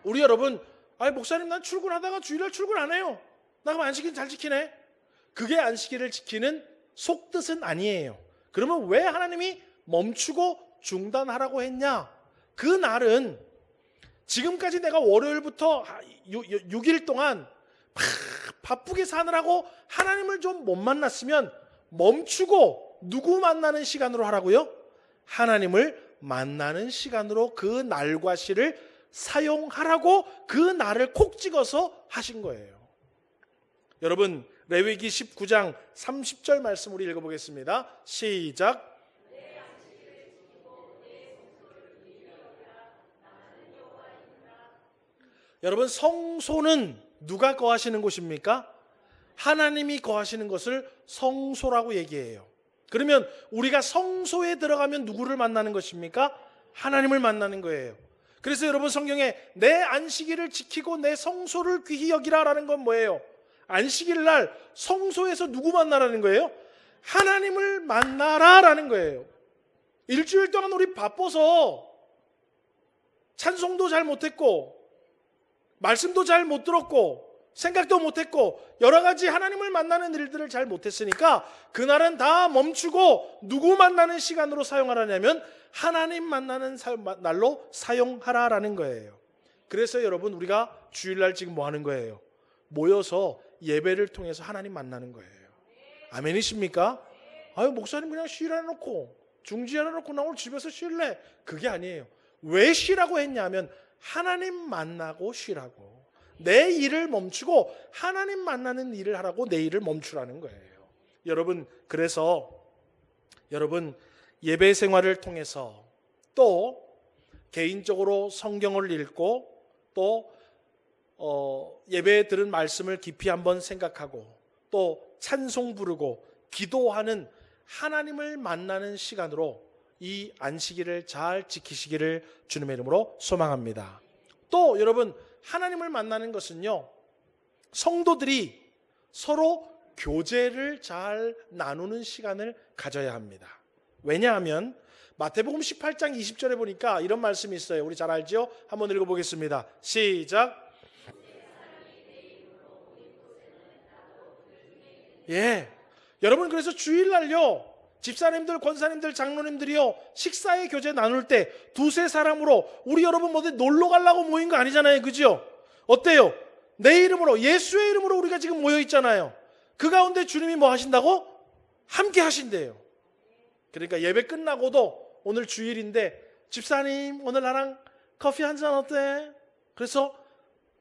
우리 여러분, 아니 목사님, 난 출근하다가 주일날 출근 안 해요. 나 그럼 안식일 잘 지키네. 그게 안식일을 지키는 속뜻은 아니에요. 그러면 왜 하나님이 멈추고 중단하라고 했냐? 그 날은 지금까지 내가 월요일부터 6일 동안 바쁘게 사느라고 하나님을 좀 못 만났으면 멈추고 누구 만나는 시간으로 하라고요? 하나님을 만나는 시간으로 그 날과 시를 사용하라고 그 날을 콕 찍어서 하신 거예요. 여러분, 레위기 19장 30절 말씀 우리 읽어보겠습니다. 시작. 여러분, 성소는 누가 거하시는 곳입니까? 하나님이 거하시는 것을 성소라고 얘기해요. 그러면 우리가 성소에 들어가면 누구를 만나는 것입니까? 하나님을 만나는 거예요. 그래서 여러분, 성경에 내 안식일을 지키고 내 성소를 귀히 여기라라는 건 뭐예요? 안식일 날 성소에서 누구 만나라는 거예요? 하나님을 만나라라는 거예요. 일주일 동안 우리 바빠서 찬송도 잘 못했고 말씀도 잘 못 들었고 생각도 못했고 여러 가지 하나님을 만나는 일들을 잘 못했으니까 그날은 다 멈추고 누구 만나는 시간으로 사용하라냐면 하나님 만나는 날로 사용하라라는 거예요. 그래서 여러분, 우리가 주일날 지금 뭐 하는 거예요? 모여서 예배를 통해서 하나님 만나는 거예요. 아멘이십니까? 아유, 목사님 그냥 쉬라 해놓고 중지하라 해놓고 나 오늘 집에서 쉴래. 그게 아니에요. 왜 쉬라고 했냐면 하나님 만나고 쉬라고. 내 일을 멈추고 하나님 만나는 일을 하라고 내 일을 멈추라는 거예요. 여러분, 그래서 여러분, 예배 생활을 통해서 또 개인적으로 성경을 읽고 또 예배에 들은 말씀을 깊이 한번 생각하고 또 찬송 부르고 기도하는 하나님을 만나는 시간으로 이 안식일을 잘 지키시기를 주님의 이름으로 소망합니다. 또 여러분, 하나님을 만나는 것은요, 성도들이 서로 교제를 잘 나누는 시간을 가져야 합니다. 왜냐하면 마태복음 18장 20절에 보니까 이런 말씀이 있어요. 우리 잘 알죠? 한번 읽어보겠습니다. 시작. 예, 여러분 그래서 주일날요 집사님들, 권사님들, 장로님들이요 식사의 교제 나눌 때 두세 사람으로 우리 여러분 어디 놀러 가려고 모인 거 아니잖아요, 그죠? 어때요? 내 이름으로, 예수의 이름으로 우리가 지금 모여 있잖아요. 그 가운데 주님이 뭐 하신다고? 함께 하신대요. 그러니까 예배 끝나고도 오늘 주일인데 집사님 오늘 나랑 커피 한 잔 어때? 그래서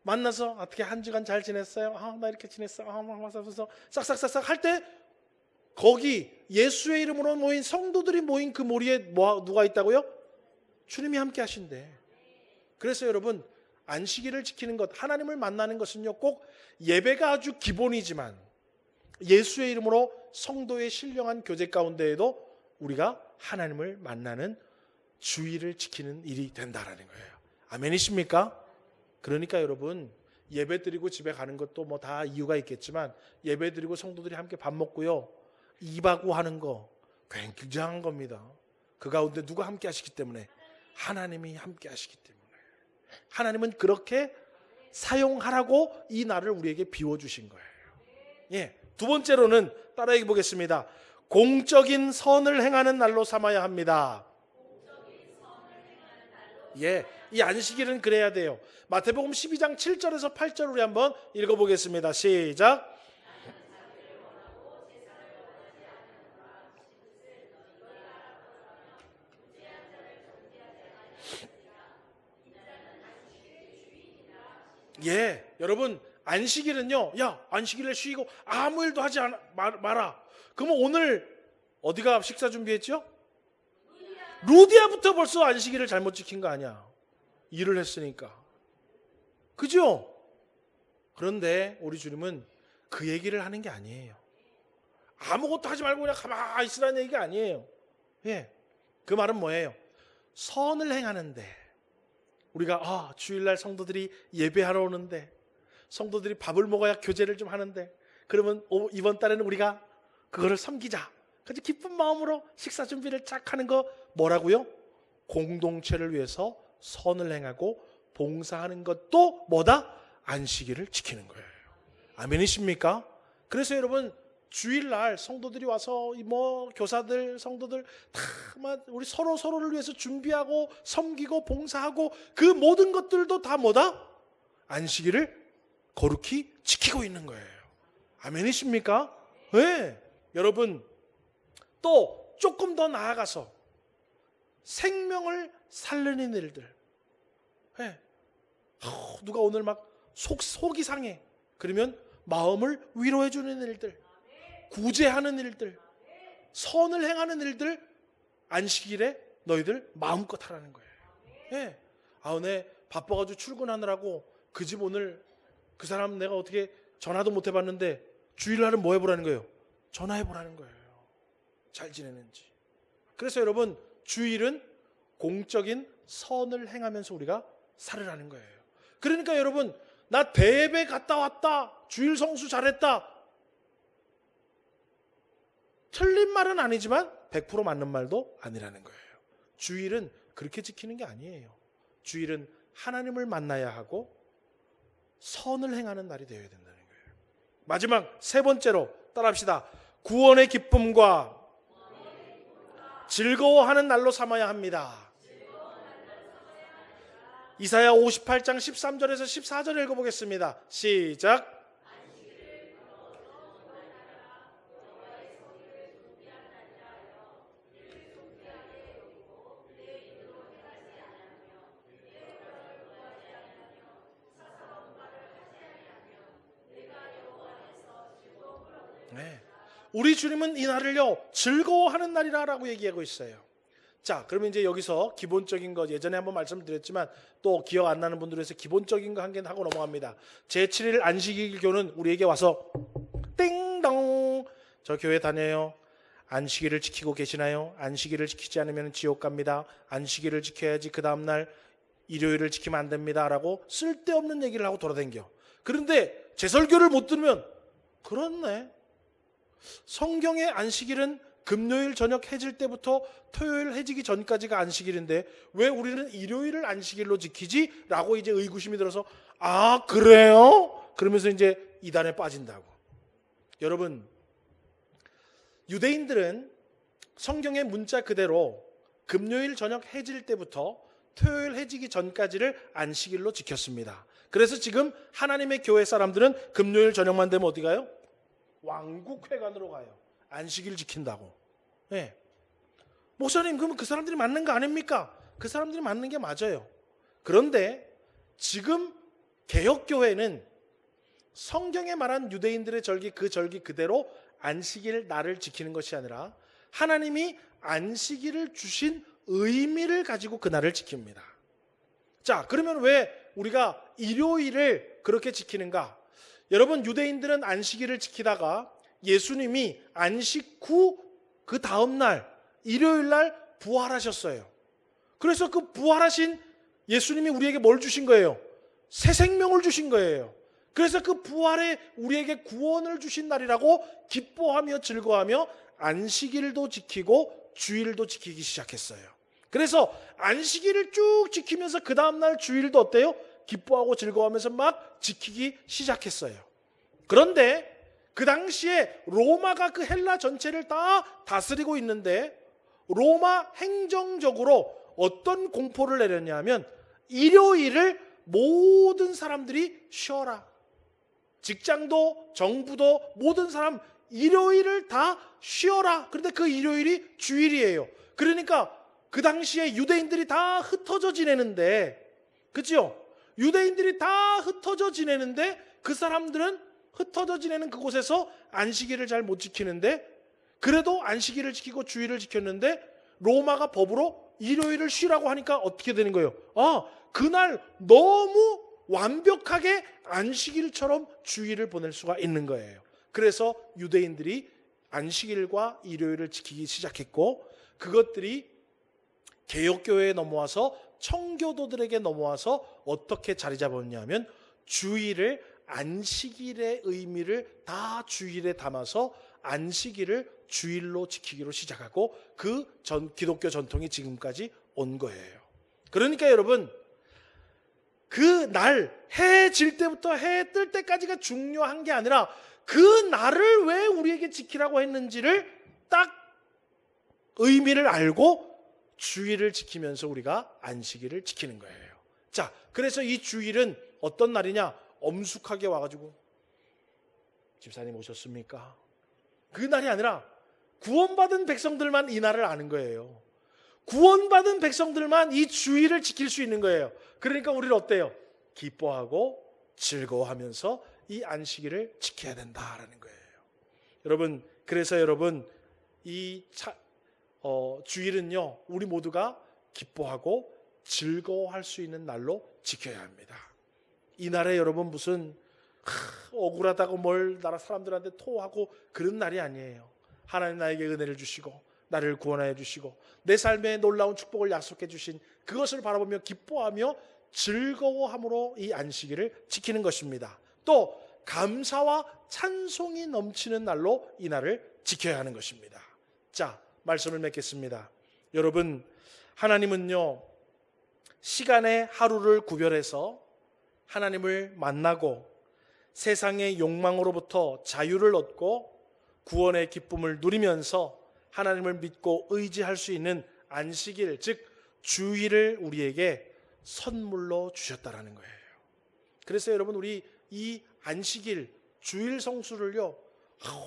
만나서 어떻게 한 주간 잘 지냈어요? 나 이렇게 지냈어. 싹싹싹싹 할 때 거기 예수의 이름으로 모인 성도들이 모인 그 모리에 누가 있다고요? 주님이 함께 하신대. 그래서 여러분 안식일을 지키는 것, 하나님을 만나는 것은요 꼭 예배가 아주 기본이지만 예수의 이름으로 성도의 신령한 교제 가운데에도 우리가 하나님을 만나는 주의를 지키는 일이 된다라는 거예요. 아멘이십니까? 그러니까 여러분 예배 드리고 집에 가는 것도 뭐 다 이유가 있겠지만 예배 드리고 성도들이 함께 밥 먹고요 입하고 하는 거 굉장한 겁니다. 그 가운데 누가 함께 하시기 때문에? 하나님이 함께 하시기 때문에. 하나님은 그렇게 사용하라고 이 날을 우리에게 비워주신 거예요. 예, 두 번째로는 따라해 보겠습니다. 공적인 선을 행하는 날로 삼아야 합니다. 예, 이 안식일은 그래야 돼요. 마태복음 12장 7절에서 8절 우리 한번 읽어보겠습니다. 시작. 예, 여러분 안식일은요, 야 안식일에 쉬고 아무 일도 하지 마라. 그러면 오늘 어디가 식사 준비했죠? 루디아부터 벌써 안식일을 잘못 지킨 거 아니야. 일을 했으니까. 그죠? 그런데 우리 주님은 그 얘기를 하는 게 아니에요. 아무것도 하지 말고 그냥 가만히 있으라는 얘기가 아니에요. 예, 그 말은 뭐예요? 선을 행하는데 우리가 주일날 성도들이 예배하러 오는데 성도들이 밥을 먹어야 교제를 좀 하는데 그러면 이번 달에는 우리가 그거를 섬기자. 그래서 기쁜 마음으로 식사 준비를 쫙 하는 거 뭐라고요? 공동체를 위해서 선을 행하고 봉사하는 것도 뭐다? 안식일을 지키는 거예요. 아멘이십니까? 그래서 여러분 주일날 성도들이 와서 뭐 교사들, 성도들 다 우리 서로를 위해서 준비하고 섬기고 봉사하고 그 모든 것들도 다 뭐다? 안식일을 거룩히 지키고 있는 거예요. 아멘이십니까? 네. 여러분 또 조금 더 나아가서 생명을 살리는 일들. 네. 누가 오늘 막 속이 상해. 그러면 마음을 위로해 주는 일들. 구제하는 일들, 선을 행하는 일들 안식일에 너희들 마음껏 하라는 거예요. 예. 오늘 바빠가지고 출근하느라고 그 집 오늘 그 사람 내가 어떻게 전화도 못 해봤는데 주일날은 뭐 해보라는 거예요? 전화해보라는 거예요. 잘 지내는지. 그래서 여러분 주일은 공적인 선을 행하면서 우리가 살으라는 거예요. 그러니까 여러분 나 대예배 갔다 왔다. 주일 성수 잘했다. 틀린 말은 아니지만 100% 맞는 말도 아니라는 거예요. 주일은 그렇게 지키는 게 아니에요. 주일은 하나님을 만나야 하고 선을 행하는 날이 되어야 된다는 거예요. 마지막 세 번째로 따라합시다. 구원의 기쁨과 즐거워하는 날로 삼아야 합니다. 이사야 58장 13절에서 14절 읽어보겠습니다. 시작. 네. 우리 주님은 이 날을요 즐거워하는 날이라고 얘기하고 있어요. 자, 그러면 이제 여기서 기본적인 거 예전에 한번 말씀드렸지만 또 기억 안 나는 분들 위해서 기본적인 거 한 개 하고 넘어갑니다. 제7일 안식일 교는 우리에게 와서 띵동 저 교회 다녀요. 안식일을 지키고 계시나요? 안식일을 지키지 않으면 지옥 갑니다. 안식일을 지켜야지 그 다음날 일요일을 지키면 안 됩니다 라고 쓸데없는 얘기를 하고 돌아다녀. 그런데 제 설교를 못 들으면 그렇네, 성경의 안식일은 금요일 저녁 해질 때부터 토요일 해지기 전까지가 안식일인데 왜 우리는 일요일을 안식일로 지키지? 라고 이제 의구심이 들어서 아 그래요? 그러면서 이제 이단에 빠진다고. 여러분, 유대인들은 성경의 문자 그대로 금요일 저녁 해질 때부터 토요일 해지기 전까지를 안식일로 지켰습니다. 그래서 지금 하나님의 교회 사람들은 금요일 저녁만 되면 어디 가요? 왕국회관으로 가요. 안식일 지킨다고. 네. 목사님, 그러면 그 사람들이 맞는 거 아닙니까? 그 사람들이 맞는 게 맞아요. 그런데 지금 개혁교회는 성경에 말한 유대인들의 절기, 그 절기 그대로 안식일 날을 지키는 것이 아니라 하나님이 안식일을 주신 의미를 가지고 그 날을 지킵니다. 자, 그러면 왜 우리가 일요일을 그렇게 지키는가? 여러분, 유대인들은 안식일을 지키다가 예수님이 안식 후 그 다음날 일요일 날 부활하셨어요. 그래서 그 부활하신 예수님이 우리에게 뭘 주신 거예요? 새 생명을 주신 거예요. 그래서 그 부활에 우리에게 구원을 주신 날이라고 기뻐하며 즐거워하며 안식일도 지키고 주일도 지키기 시작했어요. 그래서 안식일을 쭉 지키면서 그 다음날 주일도 어때요? 기뻐하고 즐거워하면서 막 지키기 시작했어요. 그런데 그 당시에 로마가 그 헬라 전체를 다 다스리고 있는데 로마 행정적으로 어떤 공포를 내렸냐면 일요일을 모든 사람들이 쉬어라. 직장도 정부도 모든 사람 일요일을 다 쉬어라. 그런데 그 일요일이 주일이에요. 그러니까 그 당시에 유대인들이 다 흩어져 지내는데, 그렇죠? 유대인들이 다 흩어져 지내는데 그 사람들은 흩어져 지내는 그곳에서 안식일을 잘 못 지키는데 그래도 안식일을 지키고 주일을 지켰는데 로마가 법으로 일요일을 쉬라고 하니까 어떻게 되는 거예요? 아, 그날 너무 완벽하게 안식일처럼 주일을 보낼 수가 있는 거예요. 그래서 유대인들이 안식일과 일요일을 지키기 시작했고 그것들이 개혁교회에 넘어와서 청교도들에게 넘어와서 어떻게 자리 잡았냐면 주일을 안식일의 의미를 다 주일에 담아서 안식일을 주일로 지키기로 시작하고 그 기독교 전통이 지금까지 온 거예요. 그러니까 여러분, 그 날 해 질 때부터 해 뜰 때까지가 중요한 게 아니라 그 날을 왜 우리에게 지키라고 했는지를 딱 의미를 알고 주일을 지키면서 우리가 안식일을 지키는 거예요. 자, 그래서 이 주일은 어떤 날이냐? 엄숙하게 와가지고 집사님 오셨습니까? 그 날이 아니라 구원받은 백성들만 이 날을 아는 거예요. 구원받은 백성들만 이 주일을 지킬 수 있는 거예요. 그러니까 우리는 어때요? 기뻐하고 즐거워하면서 이 안식일을 지켜야 된다라는 거예요. 여러분, 그래서 여러분 이 주일은요 우리 모두가 기뻐하고 즐거워할 수 있는 날로 지켜야 합니다. 이 날에 여러분 무슨 억울하다고 뭘 나라 사람들한테 토하고 그런 날이 아니에요. 하나님 나에게 은혜를 주시고 나를 구원하여 주시고 내 삶에 놀라운 축복을 약속해 주신 그것을 바라보며 기뻐하며 즐거워함으로 이 안식일을 지키는 것입니다. 또 감사와 찬송이 넘치는 날로 이 날을 지켜야 하는 것입니다. 자, 말씀을 맺겠습니다. 여러분, 하나님은요 시간의 하루를 구별해서 하나님을 만나고 세상의 욕망으로부터 자유를 얻고 구원의 기쁨을 누리면서 하나님을 믿고 의지할 수 있는 안식일, 즉 주일을 우리에게 선물로 주셨다라는 거예요. 그래서 여러분 우리 이 안식일, 주일 성수를요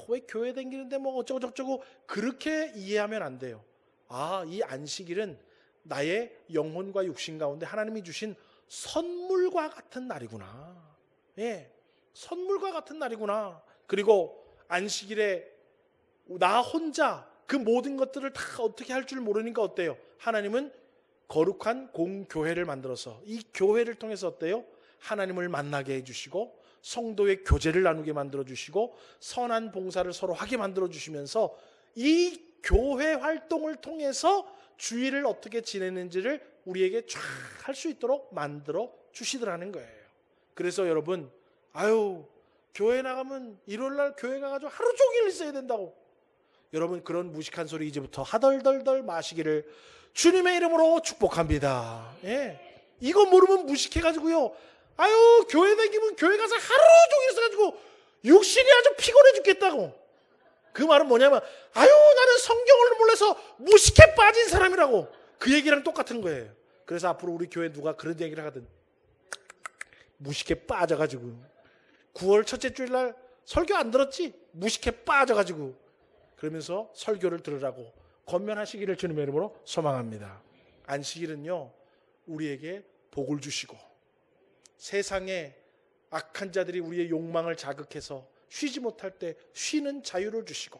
왜 교회 다니는데 뭐 어쩌고저쩌고 그렇게 이해하면 안 돼요. 아, 이 안식일은 나의 영혼과 육신 가운데 하나님이 주신 선물과 같은 날이구나. 예, 선물과 같은 날이구나. 그리고 안식일에 나 혼자 그 모든 것들을 다 어떻게 할 줄 모르니까 어때요? 하나님은 거룩한 공교회를 만들어서 이 교회를 통해서 어때요? 하나님을 만나게 해주시고 성도의 교제를 나누게 만들어주시고 선한 봉사를 서로 하게 만들어주시면서 이 교회 활동을 통해서 주일을 어떻게 지내는지를 우리에게 쫙 할 수 있도록 만들어 주시더라는 거예요. 그래서 여러분, 교회 나가면 일요일날 교회 가가지고 하루 종일 있어야 된다고. 여러분 그런 무식한 소리 이제부터 하덜덜덜 마시기를 주님의 이름으로 축복합니다. 예. 이거 모르면 무식해가지고요. 아유 교회 다니면 교회 가서 하루 종일 있어가지고 육신이 아주 피곤해 죽겠다고. 그 말은 뭐냐면 아유 나는 성경을 몰라서 무식해 빠진 사람이라고. 그 얘기랑 똑같은 거예요. 그래서 앞으로 우리 교회 누가 그런 얘기를 하거든. 무식해 빠져가지고 9월 첫째 주일날 설교 안 들었지? 무식해 빠져가지고 그러면서 설교를 들으라고 권면하시기를 주님의 이름으로 소망합니다. 안식일은요 우리에게 복을 주시고 세상에 악한 자들이 우리의 욕망을 자극해서 쉬지 못할 때 쉬는 자유를 주시고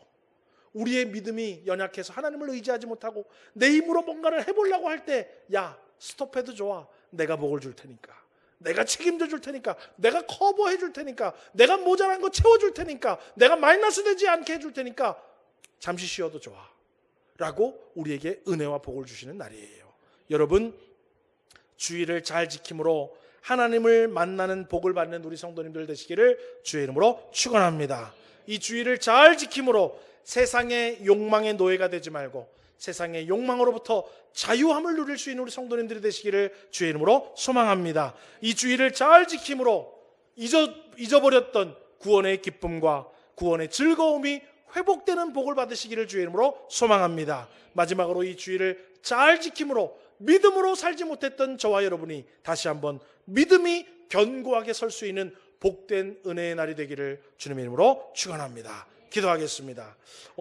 우리의 믿음이 연약해서 하나님을 의지하지 못하고 내 힘으로 뭔가를 해보려고 할 때 야 스톱해도 좋아. 내가 복을 줄 테니까. 내가 책임져 줄 테니까. 내가 커버해 줄 테니까. 내가 모자란 거 채워줄 테니까. 내가 마이너스 되지 않게 해줄 테니까 잠시 쉬어도 좋아 라고 우리에게 은혜와 복을 주시는 날이에요. 여러분 주일을 잘 지킴으로 하나님을 만나는 복을 받는 우리 성도님들 되시기를 주의 이름으로 축원합니다. 이 주일을 잘 지킴으로 세상의 욕망의 노예가 되지 말고 세상의 욕망으로부터 자유함을 누릴 수 있는 우리 성도님들이 되시기를 주의 이름으로 소망합니다. 이 주일을 잘 지킴으로 잊어버렸던 구원의 기쁨과 구원의 즐거움이 회복되는 복을 받으시기를 주의 이름으로 소망합니다. 마지막으로 이 주일을 잘 지킴으로 믿음으로 살지 못했던 저와 여러분이 다시 한번 믿음이 견고하게 설 수 있는 복된 은혜의 날이 되기를 주님의 이름으로 축원합니다. 기도하겠습니다.